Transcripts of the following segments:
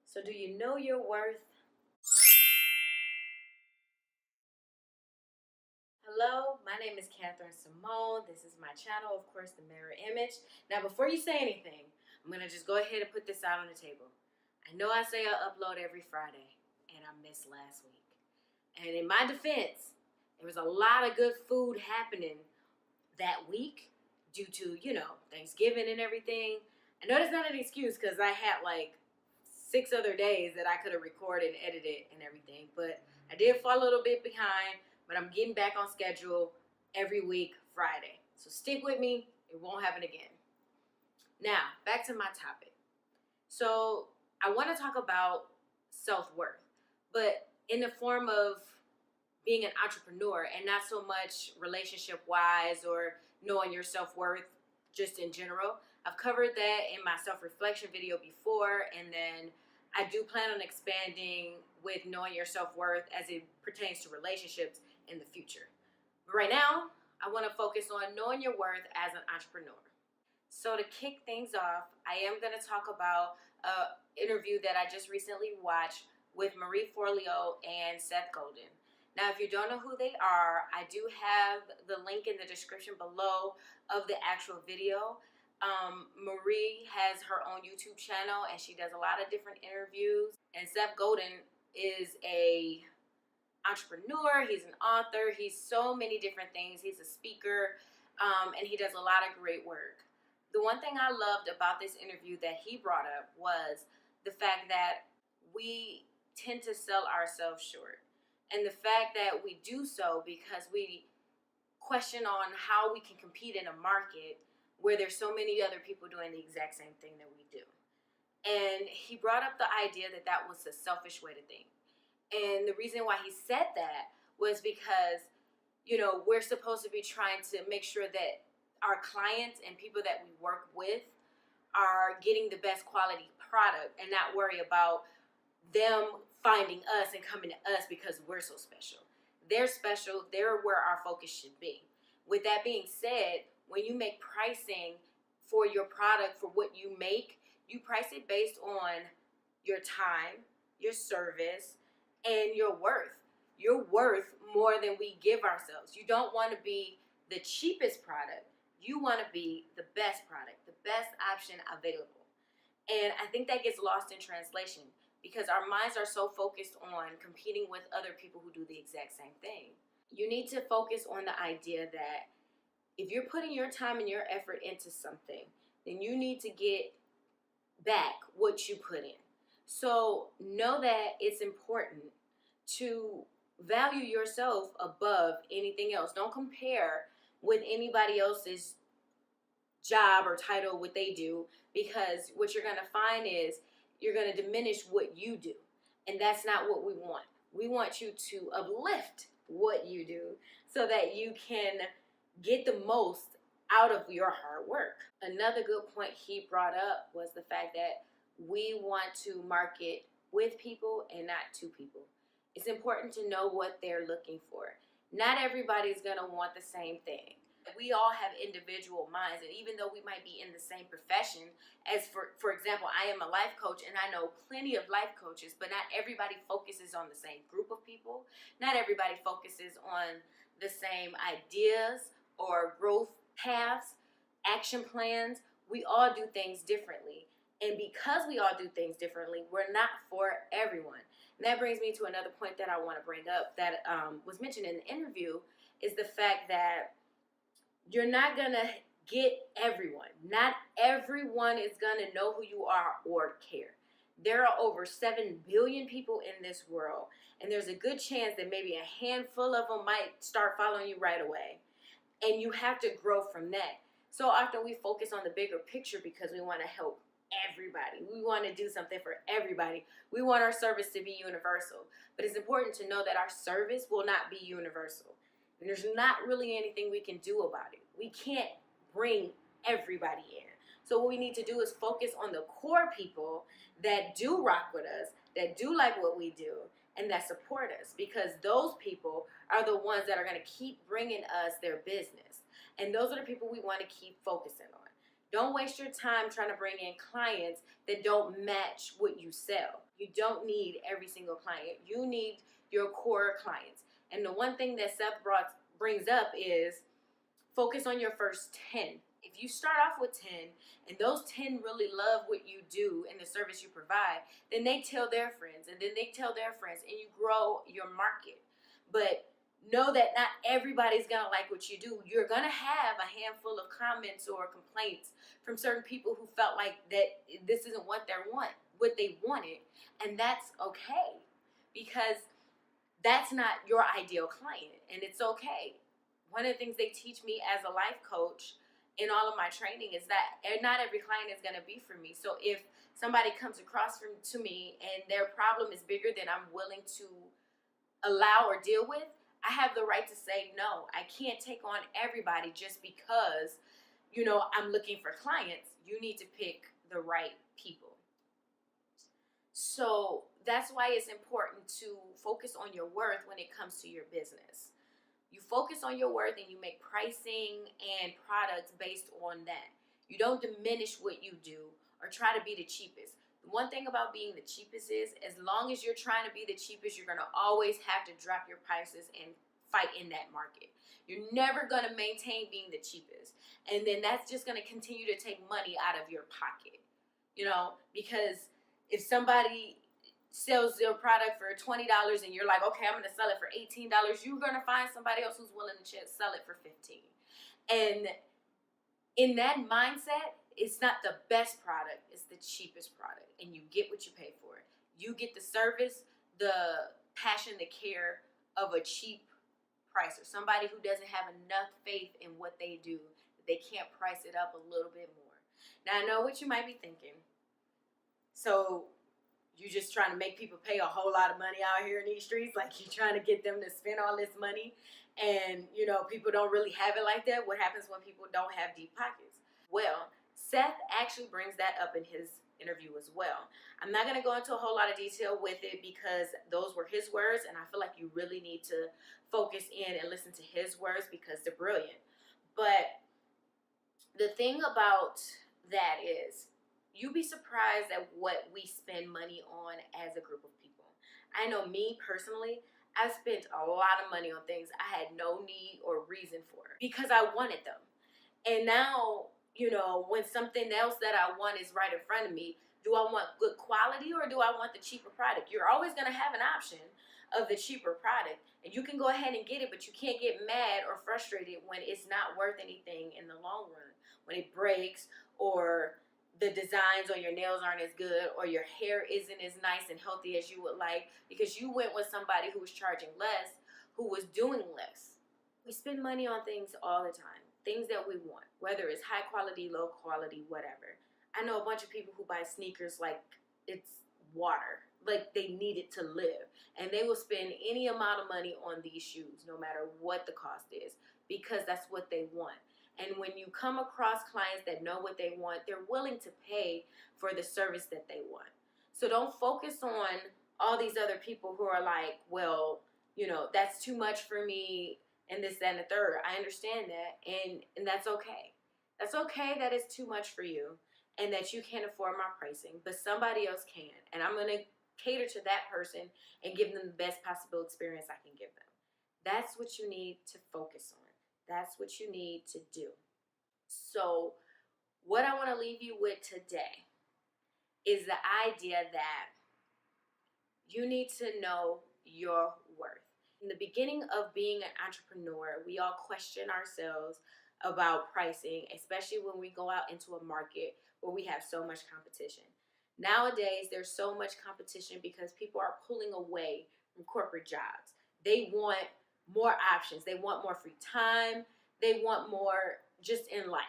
So do you know your worth? Hello, my name is Catherine Simone. This is my channel, of course, The Mirror Image. Now, before you say anything, I'm going to just go ahead and put this out on the table. I know I say I upload every Friday, and I missed last week. And in my defense, there was a lot of good food happening that week due to, Thanksgiving and everything. I know that's not an excuse because I had like 6 other days that I could have recorded and edited and everything. But I did fall a little bit behind, but I'm getting back on schedule every week, Friday. So stick with me. It won't happen again. Now, back to my topic. So I want to talk about self-worth, but in the form of being an entrepreneur and not so much relationship-wise or knowing your self-worth just in general. I've covered that in my self-reflection video before, and then I do plan on expanding with knowing your self-worth as it pertains to relationships in the future. But right now, I want to focus on knowing your worth as an entrepreneur. So to kick things off, I am going to talk about an interview that I just recently watched with Forleo and Seth Godin. Now, if you don't know who they are, I do have the link in the description below of the actual video. Marie has her own YouTube channel, and she does a lot of different interviews. And Seth Godin is a entrepreneur. He's an author. He's so many different things. He's a speaker, and he does a lot of great work. The one thing I loved about this interview that he brought up was the fact that we tend to sell ourselves short. And the fact that we do so because we question on how we can compete in a market where there's so many other people doing the exact same thing that we do. And he brought up the idea that that was a selfish way to think. And the reason why he said that was because, we're supposed to be trying to make sure that our clients and people that we work with are getting the best quality product and not worry about them finding us and coming to us because we're so special. They're special. They're where our focus should be. With that being said, when you make pricing for your product, for what you make, you price it based on your time, your service, and your worth. You're worth more than we give ourselves. You don't want to be the cheapest product. You want to be the best product, the best option available. And I think that gets lost in translation because our minds are so focused on competing with other people who do the exact same thing. You need to focus on the idea that if you're putting your time and your effort into something, then you need to get back what you put in. So know that it's important to value yourself above anything else. Don't compare with anybody else's job or title, what they do, because what you're going to find is you're going to diminish what you do. And that's not what we want. We want you to uplift what you do so that you can get the most out of your hard work. Another good point he brought up was the fact that we want to market with people and not to people. It's important to know what they're looking for. Not everybody's going to want the same thing. We all have individual minds, and even though we might be in the same profession, as for example, I am a life coach and I know plenty of life coaches, but not everybody focuses on the same group of people. Not everybody focuses on the same ideas or growth paths, action plans. We all do things differently. And because we all do things differently, we're not for everyone. And that brings me to another point that I want to bring up that was mentioned in the interview is the fact that you're not going to get everyone. Not everyone is going to know who you are or care. There are over 7 billion people in this world, and there's a good chance that maybe a handful of them might start following you right away. And you have to grow from that. So often we focus on the bigger picture because we want to help everybody. We want to do something for everybody. We want our service to be universal. But it's important to know that our service will not be universal. And there's not really anything we can do about it. We can't bring everybody in. So what we need to do is focus on the core people that do rock with us, that do like what we do, and that support us. Because those people are the ones that are going to keep bringing us their business. And those are the people we want to keep focusing on. Don't waste your time trying to bring in clients that don't match what you sell. You don't need every single client. You need your core clients. And the one thing that brings up is focus on your first 10. If you start off with 10 and those 10 really love what you do and the service you provide, then they tell their friends and then they tell their friends and you grow your market. But know that not everybody's going to like what you do. You're going to have a handful of comments or complaints from certain people who felt like that this isn't what they wanted. And that's okay, because that's not your ideal client, and it's okay. One of the things they teach me as a life coach in all of my training is that not every client is going to be for me. So if somebody comes across to me and their problem is bigger than I'm willing to allow or deal with, I have the right to say no. I can't take on everybody just because, I'm looking for clients. You need to pick the right people. So that's why it's important to focus on your worth when it comes to your business. You focus on your worth and you make pricing and products based on that. You don't diminish what you do or try to be the cheapest. The one thing about being the cheapest is, as long as you're trying to be the cheapest, you're going to always have to drop your prices and fight in that market. You're never going to maintain being the cheapest. And then that's just going to continue to take money out of your pocket. Because if somebody sells their product for $20 and you're like, okay, I'm going to sell it for $18, you're going to find somebody else who's willing to sell it for $15. And in that mindset, it's not the best product, it's the cheapest product. And you get what you pay for it. You get the service, the passion, the care of a cheap pricer, somebody who doesn't have enough faith in what they do, that they can't price it up a little bit more. Now, I know what you might be thinking. So you just trying to make people pay a whole lot of money out here in these streets? Like, you're trying to get them to spend all this money and, people don't really have it like that? What happens when people don't have deep pockets? Well, Seth actually brings that up in his interview as well. I'm not going to go into a whole lot of detail with it because those were his words, and I feel like you really need to focus in and listen to his words because they're brilliant. But the thing about that is, you'd be surprised at what we spend money on as a group of people. I know me personally, I spent a lot of money on things I had no need or reason for because I wanted them. And now, when something else that I want is right in front of me, do I want good quality or do I want the cheaper product? You're always going to have an option of the cheaper product. And you can go ahead and get it, but you can't get mad or frustrated when it's not worth anything in the long run. When it breaks, or the designs on your nails aren't as good, or your hair isn't as nice and healthy as you would like because you went with somebody who was charging less, who was doing less. We spend money on things all the time, things that we want, whether it's high quality, low quality, whatever. I know a bunch of people who buy sneakers like it's water, like they need it to live, and they will spend any amount of money on these shoes no matter what the cost is because that's what they want. And when you come across clients that know what they want, they're willing to pay for the service that they want. So don't focus on all these other people who are like, well, that's too much for me and this, that, and the third. I understand that, and that's okay. That's okay that it's too much for you and that you can't afford my pricing, but somebody else can. And I'm going to cater to that person and give them the best possible experience I can give them. That's what you need to focus on. That's what you need to do. So what I want to leave you with today is the idea that you need to know your worth. In the beginning of being an entrepreneur, we all question ourselves about pricing, especially when we go out into a market where we have so much competition. Nowadays, there's so much competition because people are pulling away from corporate jobs. They want more options. They want more free time. They want more just in life.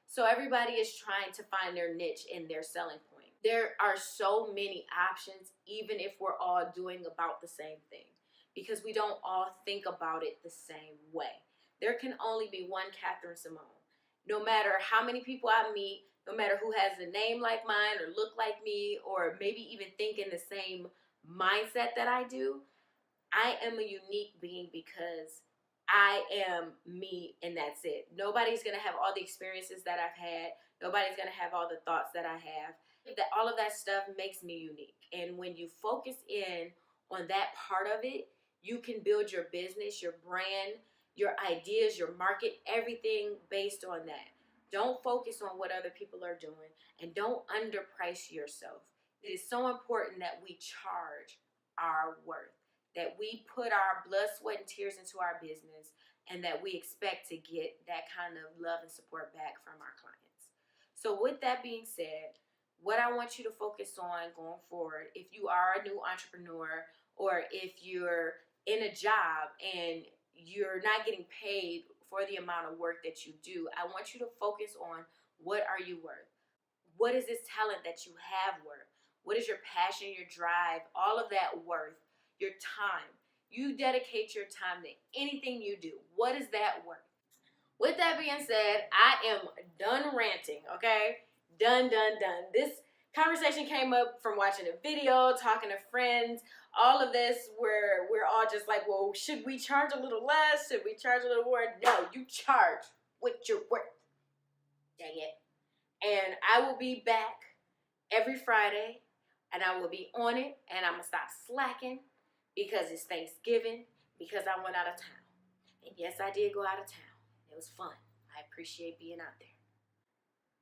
So everybody is trying to find their niche and their selling point. There are so many options, even if we're all doing about the same thing, because we don't all think about it the same way. There can only be one Catherine Simone. No matter how many people I meet, no matter who has a name like mine or look like me or maybe even think in the same mindset that I do, I am a unique being because I am me and that's it. Nobody's going to have all the experiences that I've had. Nobody's going to have all the thoughts that I have. That all of that stuff makes me unique. And when you focus in on that part of it, you can build your business, your brand, your ideas, your market, everything based on that. Don't focus on what other people are doing, and don't underprice yourself. It is so important that we charge our worth, that we put our blood, sweat, and tears into our business, and that we expect to get that kind of love and support back from our clients. So with that being said, what I want you to focus on going forward, if you are a new entrepreneur, or if you're in a job and you're not getting paid for the amount of work that you do, I want you to focus on, what are you worth? What is this talent that you have worth? What is your passion, your drive, all of that worth? Your time. You dedicate your time to anything you do. What is that worth? With that being said, I am done ranting, okay? Done. This conversation came up from watching a video, talking to friends, all of this where we're all just like, well, should we charge a little less? Should we charge a little more? No, you charge what you're worth. Dang it. And I will be back every Friday, and I will be on it, and I'm going to stop slacking because it's Thanksgiving, because I went out of town. And yes, I did go out of town. It was fun. I appreciate being out there.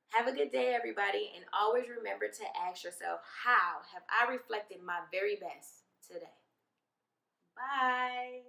Have a good day, everybody, and always remember to ask yourself, how have I reflected my very best today? Bye.